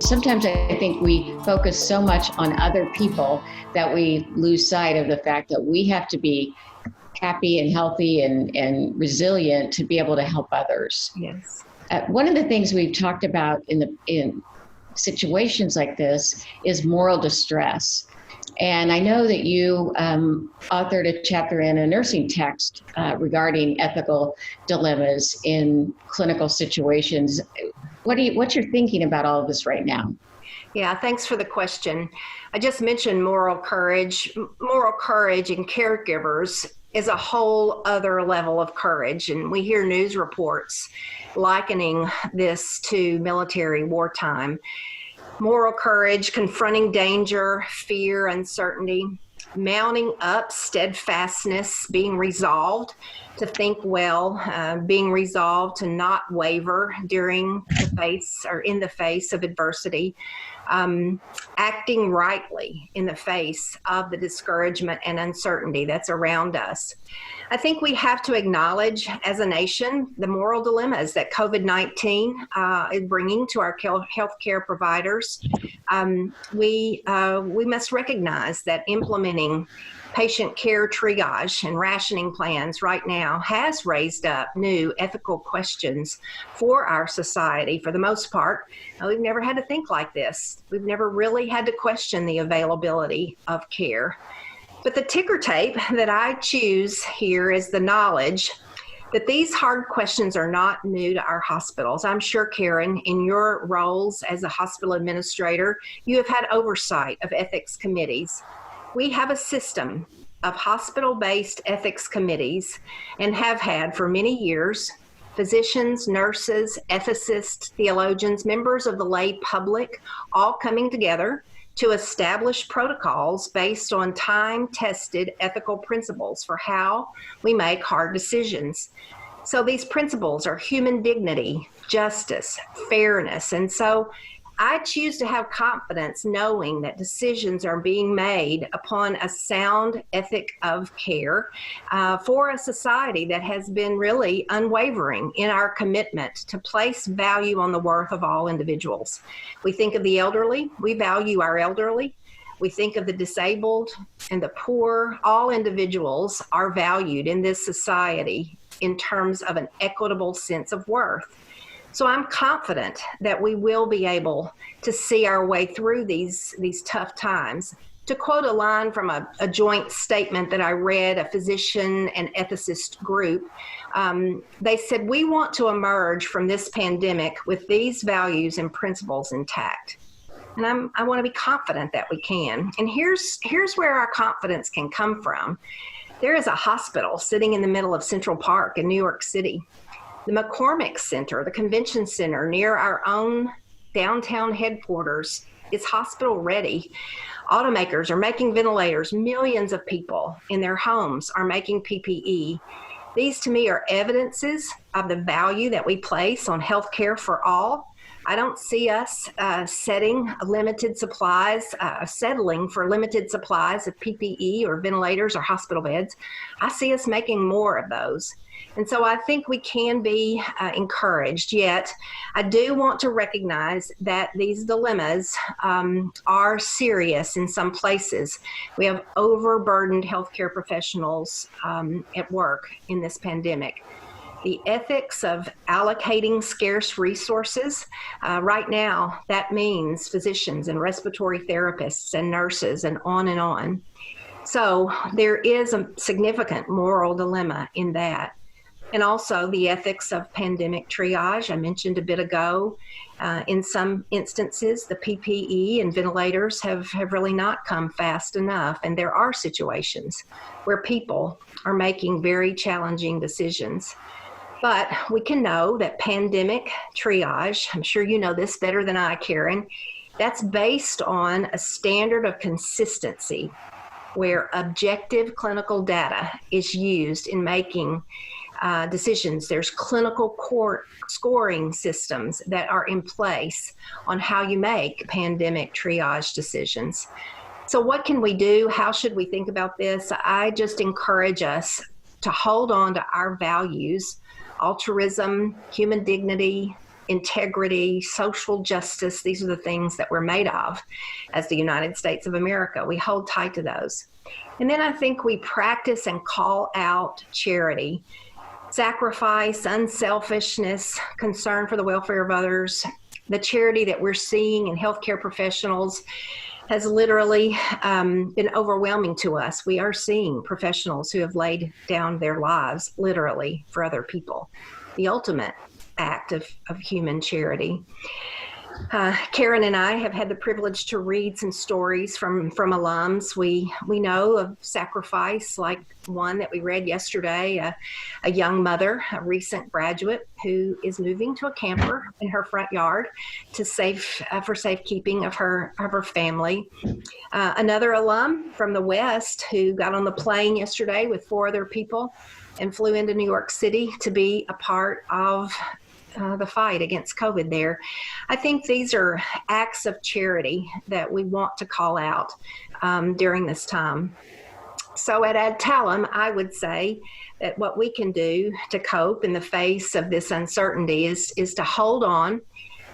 Sometimes I think we focus so much on other people that we lose sight of the fact that we have to be happy and healthy and resilient to be able to help others. Yes. One of the things we've talked about in situations like this is moral distress. And I know that you authored a chapter in a nursing text regarding ethical dilemmas in clinical situations. What's your thinking about all of this right now? Yeah, thanks for the question. I just mentioned moral courage. Moral courage in caregivers is a whole other level of courage. And we hear news reports likening this to military wartime. Moral courage, confronting danger, fear, uncertainty, mounting up steadfastness, being resolved to think well, being resolved to not waver during the face or in the face of adversity, acting rightly in the face of the discouragement and uncertainty that's around us. I think we have to acknowledge as a nation the moral dilemmas that COVID-19 is bringing to our healthcare providers. We must recognize that implementing patient care triage and rationing plans right now has raised up new ethical questions for our society. For the most part, we've never had to think like this. We've never really had to question the availability of care. But the ticker tape that I choose here is the knowledge that these hard questions are not new to our hospitals. I'm sure, Karen, in your roles as a hospital administrator, you have had oversight of ethics committees. We have a system of hospital-based ethics committees and have had for many years. Physicians, nurses, ethicists, theologians, members of the lay public, all coming together to establish protocols based on time-tested ethical principles for how we make hard decisions. So these principles are human dignity, justice, fairness, and so I choose to have confidence knowing that decisions are being made upon a sound ethic of care for a society that has been really unwavering in our commitment to place value on the worth of all individuals. We think of the elderly, we value our elderly. We think of the disabled and the poor. All individuals are valued in this society in terms of an equitable sense of worth. So I'm confident that we will be able to see our way through these tough times. To quote a line from a joint statement that I read, a physician and ethicist group, they said, "We want to emerge from this pandemic with these values and principles intact." And I want to be confident that we can. And here's where our confidence can come from. There is a hospital sitting in the middle of Central Park in New York City. The McCormick Center, the convention center near our own downtown headquarters, is hospital ready. Automakers are making ventilators. Millions of people in their homes are making PPE. These to me are evidences of the value that we place on healthcare for all. I don't see us settling for limited supplies of PPE or ventilators or hospital beds. I see us making more of those. And so I think we can be encouraged, yet I do want to recognize that these dilemmas are serious in some places. We have overburdened healthcare professionals at work in this pandemic. The ethics of allocating scarce resources, right now, that means physicians and respiratory therapists and nurses and on and on. So there is a significant moral dilemma in that. And also the ethics of pandemic triage, I mentioned a bit ago. In some instances, the PPE and ventilators have really not come fast enough. And there are situations where people are making very challenging decisions. But we can know that pandemic triage, I'm sure you know this better than I, Karen, that's based on a standard of consistency where objective clinical data is used in making decisions. There's clinical scoring systems that are in place on how you make pandemic triage decisions. So what can we do? How should we think about this? I just encourage us to hold on to our values: altruism, human dignity, integrity, social justice. These are the things that we're made of as the United States of America. We hold tight to those. And then I think we practice and call out charity, sacrifice, unselfishness, concern for the welfare of others. The charity that we're seeing in healthcare professionals has literally been overwhelming to us. We are seeing professionals who have laid down their lives literally for other people, the ultimate act of human charity. Karen and I have had the privilege to read some stories from alums. We know of sacrifice, like one that we read yesterday, a young mother, a recent graduate who is moving to a camper in her front yard to for safekeeping of her family. Another alum from the West who got on the plane yesterday with 4 other people and flew into New York City to be a part of the fight against COVID there. I think these are acts of charity that we want to call out during this time. So at Adtalem, I would say that what we can do to cope in the face of this uncertainty is to hold on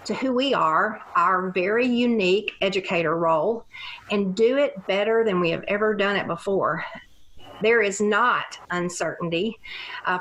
to who we are, our very unique educator role, and do it better than we have ever done it before. There is not uncertainty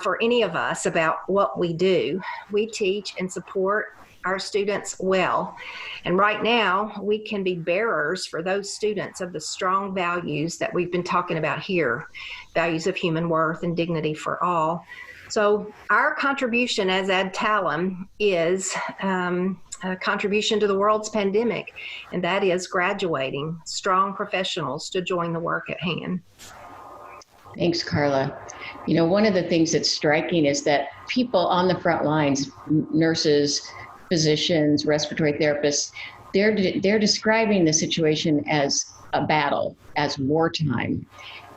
for any of us about what we do. We teach and support our students well. And right now, we can be bearers for those students of the strong values that we've been talking about here, values of human worth and dignity for all. So our contribution as Adtalem is a contribution to the world's pandemic, and that is graduating strong professionals to join the work at hand. Thanks, Carla. You know, one of the things that's striking is that people on the front lines, nurses, physicians, respiratory therapists, they're describing the situation as a battle, as wartime.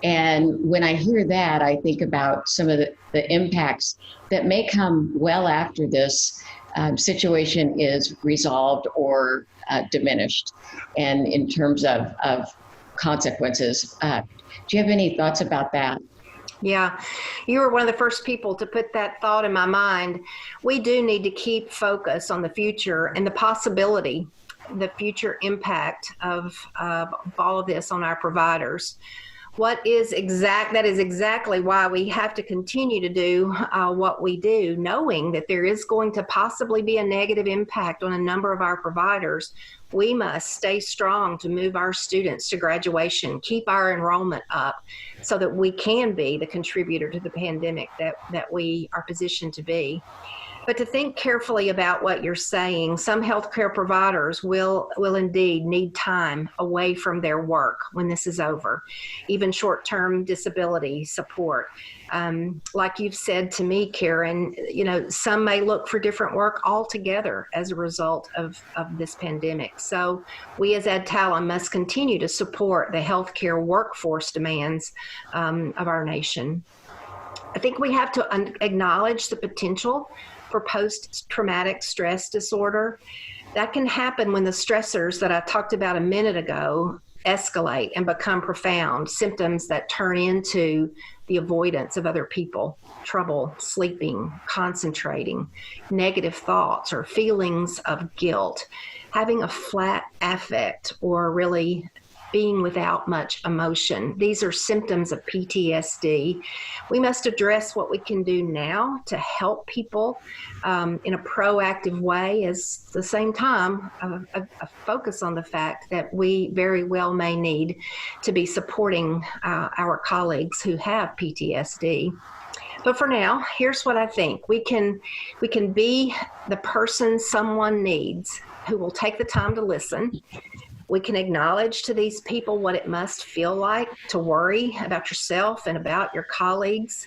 And when I hear that, I think about some of the impacts that may come well after this situation is resolved or diminished, and in terms of consequences. Do you have any thoughts about that? Yeah, you were one of the first people to put that thought in my mind. We do need to keep focus on the future and the possibility, the future impact of all of this on our providers. That is exactly why we have to continue to do what we do, knowing that there is going to possibly be a negative impact on a number of our providers. We must stay strong to move our students to graduation, keep our enrollment up so that we can be the contributor to the pandemic that we are positioned to be. But to think carefully about what you're saying, some healthcare providers will indeed need time away from their work when this is over, even short-term disability support. Like you've said to me, Karen, you know, some may look for different work altogether as a result of this pandemic. So we as Adtalem must continue to support the healthcare workforce demands of our nation. I think we have to acknowledge the potential for post-traumatic stress disorder. That can happen when the stressors that I talked about a minute ago escalate and become profound, symptoms that turn into the avoidance of other people, trouble sleeping, concentrating, negative thoughts or feelings of guilt, having a flat affect, or really being without much emotion. These are symptoms of PTSD. We must address what we can do now to help people in a proactive way, as the same time a focus on the fact that we very well may need to be supporting our colleagues who have PTSD. But for now, here's what I think. We can be the person someone needs who will take the time to listen. We can acknowledge to these people what it must feel like to worry about yourself and about your colleagues.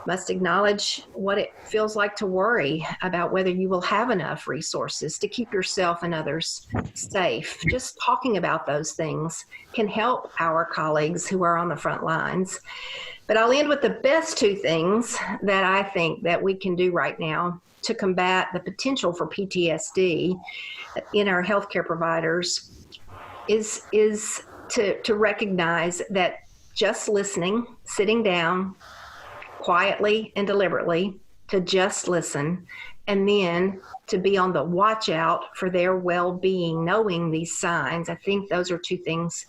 Must acknowledge what it feels like to worry about whether you will have enough resources to keep yourself and others safe. Just talking about those things can help our colleagues who are on the front lines. But I'll end with the best 2 things that I think that we can do right now to combat the potential for PTSD in our healthcare providers is to recognize that just listening, sitting down quietly and deliberately, to just listen, and then to be on the watch out for their well-being, knowing these signs. I think those are two things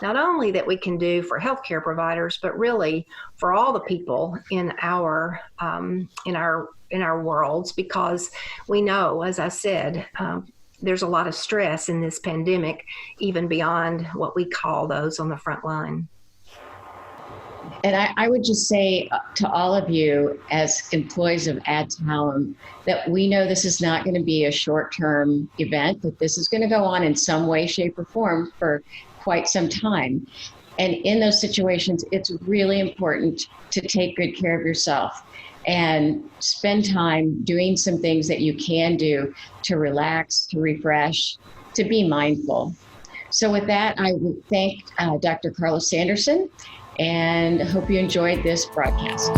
not only that we can do for healthcare providers, but really for all the people in our worlds, because we know, as I said, there's a lot of stress in this pandemic, even beyond what we call those on the front line. And I would just say to all of you as employees of Adtalem that we know this is not going to be a short-term event, that this is going to go on in some way, shape, or form for quite some time. And in those situations, it's really important to take good care of yourself and spend time doing some things that you can do to relax, to refresh, to be mindful. So with that, I would thank Dr. Carla Sanderson and hope you enjoyed this broadcast.